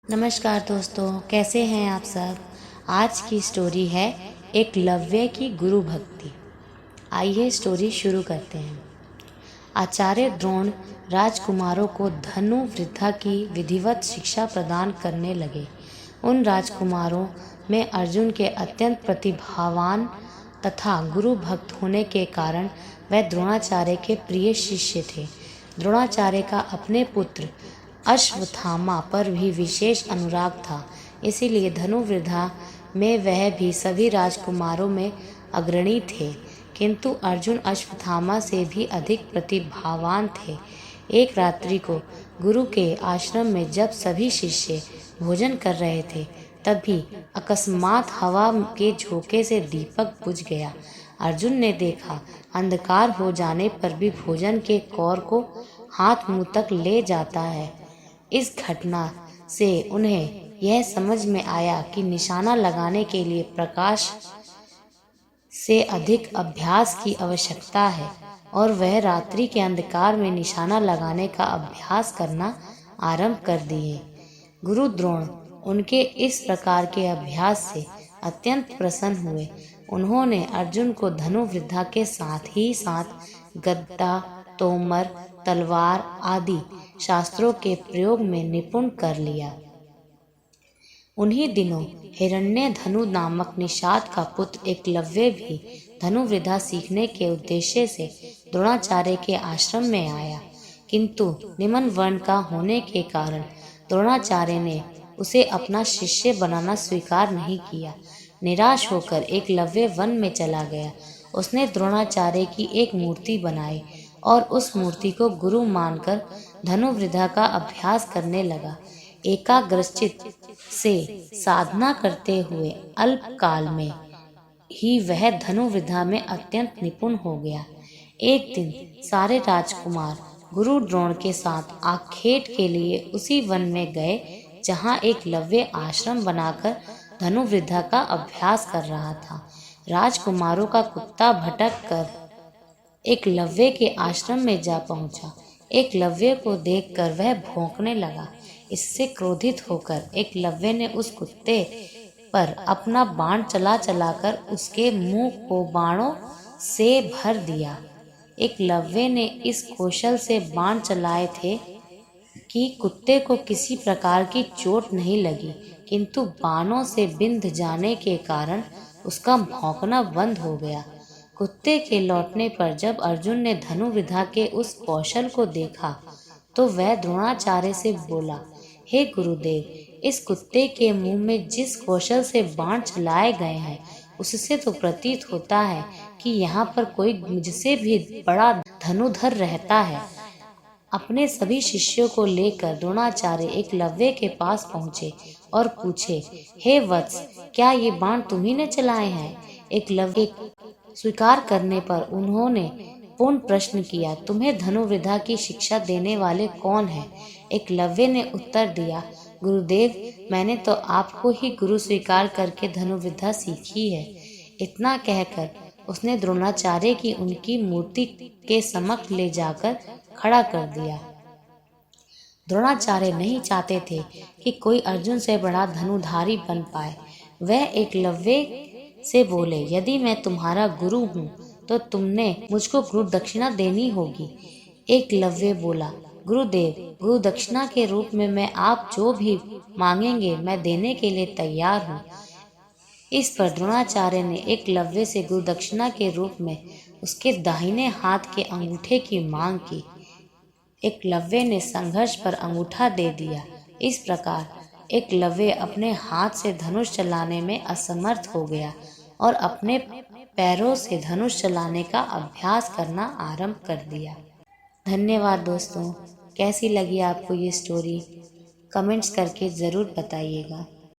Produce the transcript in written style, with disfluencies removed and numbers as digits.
नमस्कार दोस्तों, कैसे हैं आप सब। आज की स्टोरी है एकलव्य की गुरु भक्ति। आइए स्टोरी शुरू करते हैं। आचार्य द्रोण राजकुमारों को धनु विद्या की विधिवत शिक्षा प्रदान करने लगे। उन राजकुमारों में अर्जुन के अत्यंत प्रतिभावान तथा गुरु भक्त होने के कारण वह द्रोणाचार्य के प्रिय शिष्य थे। द्रोणाचार्य का अपने पुत्र अश्वत्थामा पर भी विशेष अनुराग था, इसीलिए धनुर्विद्या में वह भी सभी राजकुमारों में अग्रणी थे। किंतु अर्जुन अश्वत्थामा से भी अधिक प्रतिभावान थे। एक रात्रि को गुरु के आश्रम में जब सभी शिष्य भोजन कर रहे थे, तभी अकस्मात हवा के झोंके से दीपक बुझ गया। अर्जुन ने देखा, अंधकार हो जाने पर भी भोजन के कौर को हाथ मुंह तक ले जाता है। इस घटना से उन्हें यह समझ में आया कि निशाना लगाने के लिए प्रकाश से अधिक अभ्यास की आवश्यकता है, और वह रात्रि के अंधकार में निशाना लगाने का अभ्यास करना आरंभ कर दिए। गुरु द्रोण उनके इस प्रकार के अभ्यास से अत्यंत प्रसन्न हुए। उन्होंने अर्जुन को धनुर्विद्या के साथ ही साथ गदा, तोमर, तलवार आदि शास्त्रों के प्रयोग में निपुण कर लिया। उन्हीं दिनों हिरण्यधनु नामक निषाद का पुत्र एकलव्य भी धनुर्विद्या सीखने के उद्देश्य से द्रोणाचार्य के आश्रम में आया, किंतु निम्न वर्ण का होने के कारण द्रोणाचार्य ने उसे अपना शिष्य बनाना स्वीकार नहीं किया। निराश होकर एकलव्य वन में चला गया। उसने द्रोणाचार्य की एक मूर्ति बनाई और उस मूर्ति को गुरु मानकर धनुर्विद्या का अभ्यास करने लगा। एकाग्रचित्त से साधना करते हुए अल्प काल में ही वह धनुर्विद्या में अत्यंत निपुण हो गया। एक दिन सारे राजकुमार गुरु द्रोण के साथ आखेट के लिए उसी वन में गए जहाँ एकलव्य आश्रम बनाकर धनुर्विद्या का अभ्यास कर रहा था। राजकुमारों का कुत्ता भटक कर एकलव्य के आश्रम में जा पहुंचा। एकलव्य को देखकर वह भौंकने लगा। इससे क्रोधित होकर एकलव्य ने उस कुत्ते पर अपना बाण चला चलाकर उसके मुंह को बाणों से भर दिया। एकलव्य ने इस कौशल से बाण चलाए थे कि कुत्ते को किसी प्रकार की चोट नहीं लगी, किंतु बाणों से बिंध जाने के कारण उसका भौंकना बंद हो गया। कुत्ते के लौटने पर जब अर्जुन ने धनुर्विद्या के उस कौशल को देखा तो वह द्रोणाचार्य से बोला, हे गुरुदेव, इस कुत्ते के मुंह में जिस कौशल से बाण चलाए गए हैं उससे तो प्रतीत होता है कि यहाँ पर कोई मुझसे भी बड़ा धनुर्धर रहता है। अपने सभी शिष्यों को लेकर द्रोणाचार्य एकलव्य के पास पहुँचे और पूछे, हे वत्स, क्या ये बाण तुम्ही ने चलाए हैं? एकलव्य स्वीकार करने पर उन्होंने पूर्ण प्रश्न किया, तुम्हें धनुर्विद्या की शिक्षा देने वाले कौन हैं? एकलव्य ने उत्तर दिया, गुरुदेव, मैंने तो आपको ही गुरु स्वीकार करके धनुर्विद्या सीखी है। इतना कहकर उसने द्रोणाचार्य की उनकी मूर्ति के समक्ष ले जाकर खड़ा कर दिया। द्रोणाचार्य नहीं चाहते थे कि कोई अर्जुन से बड़ा धनुधारी बन पाए। वह एकलव्य से बोले, यदि मैं तुम्हारा गुरु हूँ तो तुमने मुझको गुरु दक्षिणा देनी होगी। एकलव्य बोला, गुरुदेव, गुरु दक्षिणा के रूप में मैं आप जो भी मांगेंगे मैं देने के लिए तैयार हूँ। इस पर द्रोणाचार्य ने एकलव्य से गुरु दक्षिणा के रूप में उसके दाहिने हाथ के अंगूठे की मांग की। एकलव्य ने संघर्ष पर अंगूठा दे दिया। इस प्रकार एकलव्य अपने हाथ से धनुष चलाने में असमर्थ हो गया और अपने पैरों से धनुष चलाने का अभ्यास करना आरंभ कर दिया। धन्यवाद दोस्तों। कैसी लगी आपको ये स्टोरी? कमेंट्स करके ज़रूर बताइएगा।